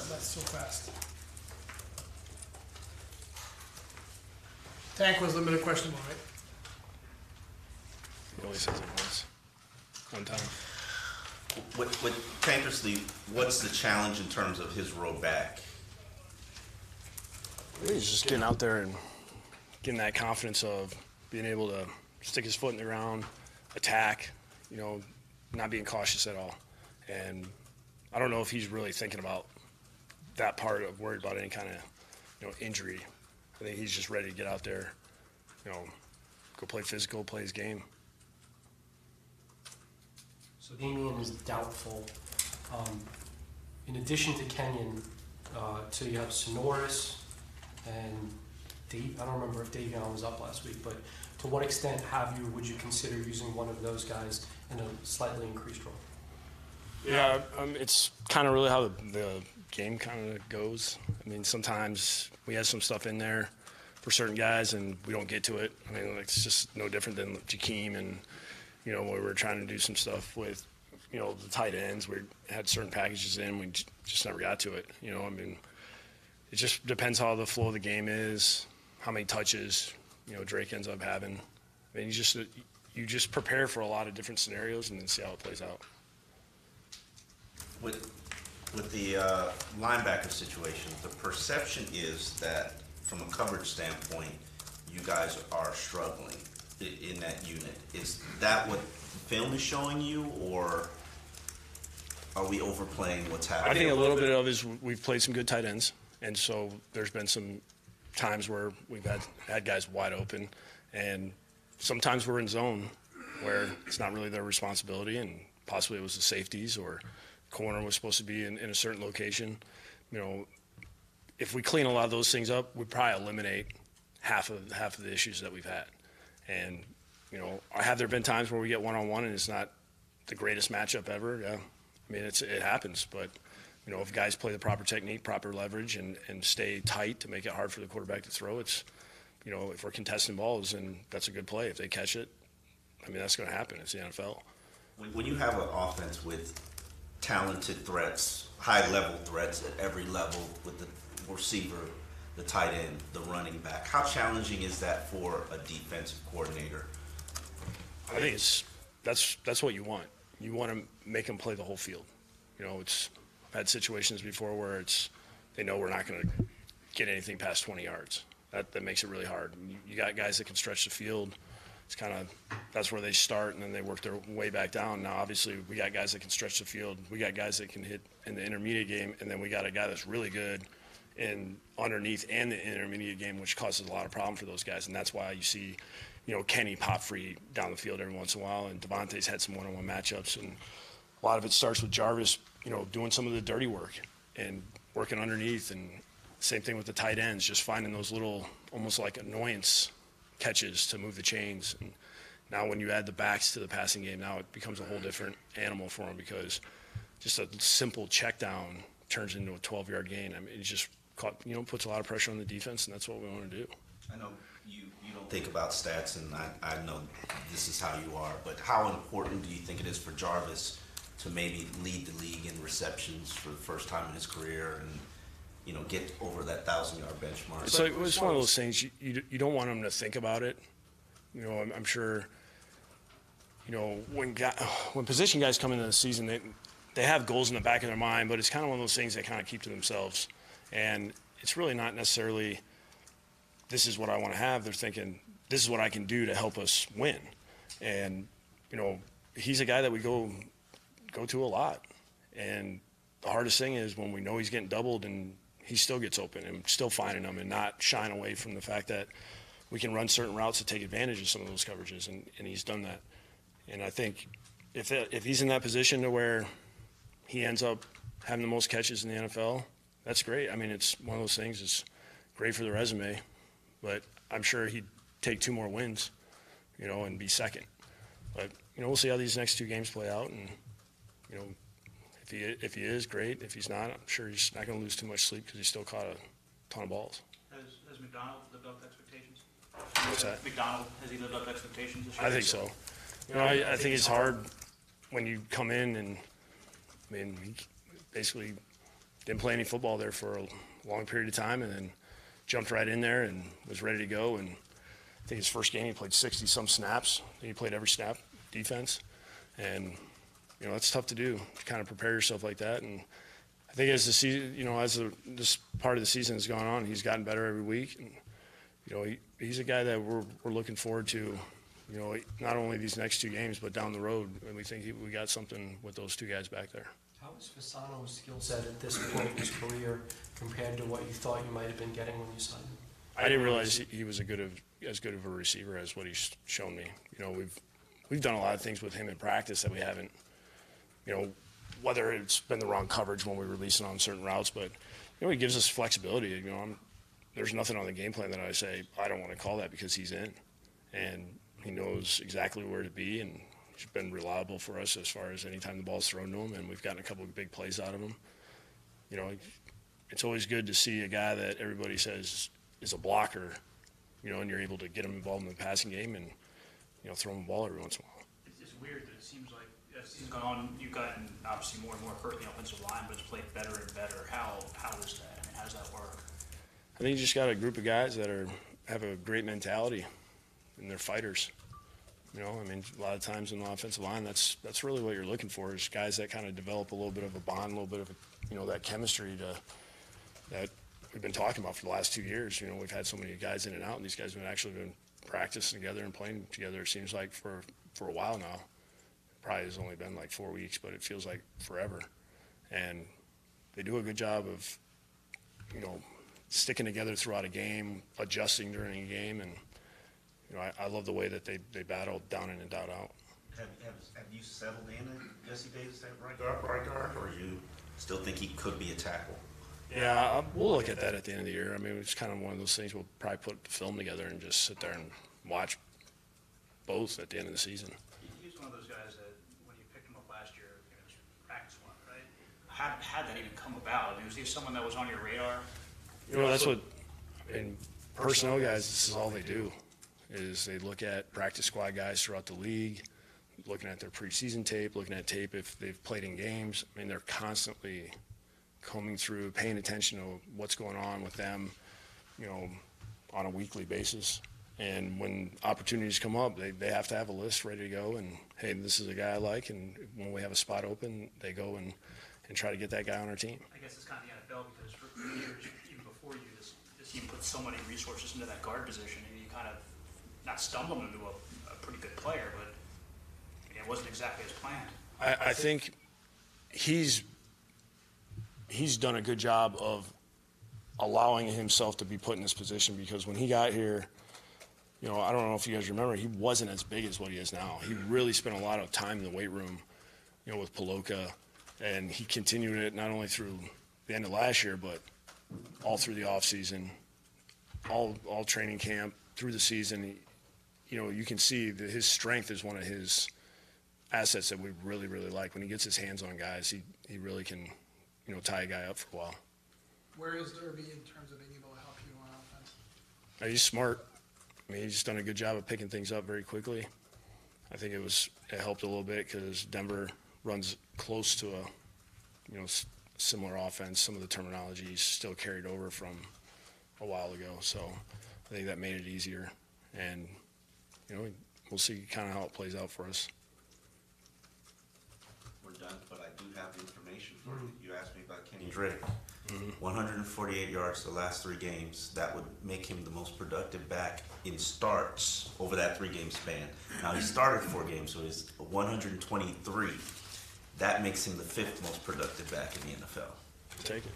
That's so fast. Tank was limited question, right? He always says it once. One time. With Tankersley, what's the challenge in terms of his road back? He's just getting out there and getting that confidence of being able to stick his foot in the ground, attack, not being cautious at all. And I don't know if he's really thinking about that part of worried about any kind of, injury. I think he's just ready to get out there, go play physical, play his game. So Damian is doubtful. In addition to Kenyon, so you have Sonoris and Dave. I don't remember if Davion was up last week, but to what extent would you consider using one of those guys in a slightly increased role? Yeah, it's kind of really how the game kind of goes. I mean, sometimes we have some stuff in there for certain guys, and we don't get to it. I mean, it's just no different than Jakeem and, where we're trying to do some stuff with, the tight ends. We had certain packages in, we just never got to it. I mean, it just depends how the flow of the game is, how many touches, Drake ends up having. I mean, you just prepare for a lot of different scenarios and then see how it plays out. With the linebacker situation, the perception is that from a coverage standpoint, you guys are struggling in that unit. Is that what film is showing you, or are we overplaying what's happening? I think a little bit of it is we've played some good tight ends, and so there's been some times where we've had guys wide open, and sometimes we're in zone where it's not really their responsibility, and possibly it was the safeties or corner was supposed to be in a certain location. If we clean a lot of those things up, we'd probably eliminate half of the issues that we've had. And, have there been times where we get one-on-one and it's not the greatest matchup ever? Yeah. I mean, it happens. But, if guys play the proper technique, proper leverage, and stay tight to make it hard for the quarterback to throw, it's, if we're contesting balls, and that's a good play. If they catch it, I mean, that's going to happen. It's the NFL. When you have an offense with talented threats, high-level threats at every level with the receiver, the tight end, the running back, how challenging is that for a defensive coordinator? I think that's what you want. You want to make them play the whole field. I've had situations before where they know we're not going to get anything past 20 yards. That makes it really hard. You got guys that can stretch the field. It's that's where they start, and then they work their way back down. Now, obviously, we got guys that can stretch the field. We got guys that can hit in the intermediate game, and then we got a guy that's really good in underneath and the intermediate game, which causes a lot of problem for those guys. And that's why you see, Kenny pop free down the field every once in a while, and Devontae's had some one-on-one matchups. And a lot of it starts with Jarvis, doing some of the dirty work and working underneath. And same thing with the tight ends, just finding those little, almost like annoyance catches to move the chains. And now when you add the backs to the passing game, now it becomes a whole different animal for them, because just a simple check down turns into a 12-yard gain. I mean, it just puts a lot of pressure on the defense, and that's what we want to do. I know you don't think about stats, and I know this is how you are, but how important do you think it is for Jarvis to maybe lead the league in receptions for the first time in his career and, get over that 1,000-yard benchmark? So it's one of those things, you don't want him to think about it. I'm sure, when position guys come into the season, they have goals in the back of their mind, but it's kind of one of those things they kind of keep to themselves. And it's really not necessarily, this is what I want to have. They're thinking, this is what I can do to help us win. And, he's a guy that we go to a lot. And the hardest thing is when we know he's getting doubled and he still gets open and still finding them and not shying away from the fact that we can run certain routes to take advantage of some of those coverages. And he's done that. And I think if he's in that position to where he ends up having the most catches in the NFL, that's great. I mean, it's one of those things. It's great for the resume, but I'm sure he'd take 2 more wins, and be second. But we'll see how these next 2 games play out, and if he is, great. If he's not, I'm sure he's not going to lose too much sleep because he still caught a ton of balls. Has McDonald lived up to expectations? What's that? McDonald, has he lived up to expectations this year? I think so. I think it's hard when you come in and, I mean, he basically didn't play any football there for a long period of time, and then jumped right in there and was ready to go. And I think his first game he played 60-some snaps. I think he played every snap defense, and that's tough to do, to kind of prepare yourself like that. And I think as the season, this part of the season has gone on, he's gotten better every week. And, he's a guy that we're looking forward to, not only these next 2 games, but down the road. And we think we got something with those 2 guys back there. How is Fasano's skill set at this point in his career compared to what you thought you might have been getting when you signed him? I didn't realize he was as good of a receiver as what he's shown me. We've done a lot of things with him in practice that we haven't, whether it's been the wrong coverage when we release it on certain routes, but he gives us flexibility. There's nothing on the game plan that I say I don't want to call that because he's in, and he knows exactly where to be, and he's been reliable for us as far as any time the ball's thrown to him, and we've gotten a couple of big plays out of him. It's always good to see a guy that everybody says is a blocker, and you're able to get him involved in the passing game and throw him the ball every once in a while. It's weird that it seems like as the season's gone on, you've gotten obviously more and more hurt in the offensive line, but it's played better and better. How is that? I mean, how does that work? I think you just got a group of guys that have a great mentality, and they're fighters. A lot of times in the offensive line, that's really what you're looking for, is guys that kind of develop a little bit of a bond, a little bit of that chemistry that we've been talking about for the last 2 years. We've had so many guys in and out, and these guys have actually been practicing together and playing together, it seems like, for a while now. Probably has only been like 4 weeks, but it feels like forever. And they do a good job of, sticking together throughout a game, adjusting during a game, and I love the way that they battle down in and down out. Have you settled in Jesse Davis at right guard, or you still think he could be a tackle? Yeah, we'll look at that at the end of the year. It's kind of one of those things we'll probably put the film together and just sit there and watch both at the end of the season. He's one of those guys that when you picked him up last year, it was practice one, right? How did that even come about? Was he someone that was on your radar? That's what, personnel guys, this is all they do, is they look at practice squad guys throughout the league, looking at their preseason tape, looking at tape if they've played in games. They're constantly combing through, paying attention to what's going on with them, on a weekly basis. And when opportunities come up, they have to have a list ready to go, and, hey, this is a guy I like, and when we have a spot open, they go and try to get that guy on our team. I guess it's kind of the NFL, because for years, even before you, this team put so many resources into that guard position, and you kind of not stumbled into a pretty good player, but it wasn't exactly as planned. I think he's done a good job of allowing himself to be put in this position, because when he got here, I don't know if you guys remember, he wasn't as big as what he is now. He really spent a lot of time in the weight room, with Paloka, and he continued it not only through the end of last year, but all through the offseason, all training camp, through the season. You can see that his strength is one of his assets that we really, really like. When he gets his hands on guys, he really can, tie a guy up for a while. Where is Derby in terms of being able to help you on offense? He's smart. He's just done a good job of picking things up very quickly. I think it helped a little bit because Denver runs close to a, similar offense. Some of the terminology is still carried over from a while ago. So I think that made it easier. And, we'll see kind of how it plays out for us. We're done, but I do have the information for you. You asked me about Kenny Drake. 148 yards the last 3 games. That would make him the most productive back in starts over that 3-game span. Now, he started 4 games, so he's 123. That makes him the 5th most productive back in the NFL. Take it.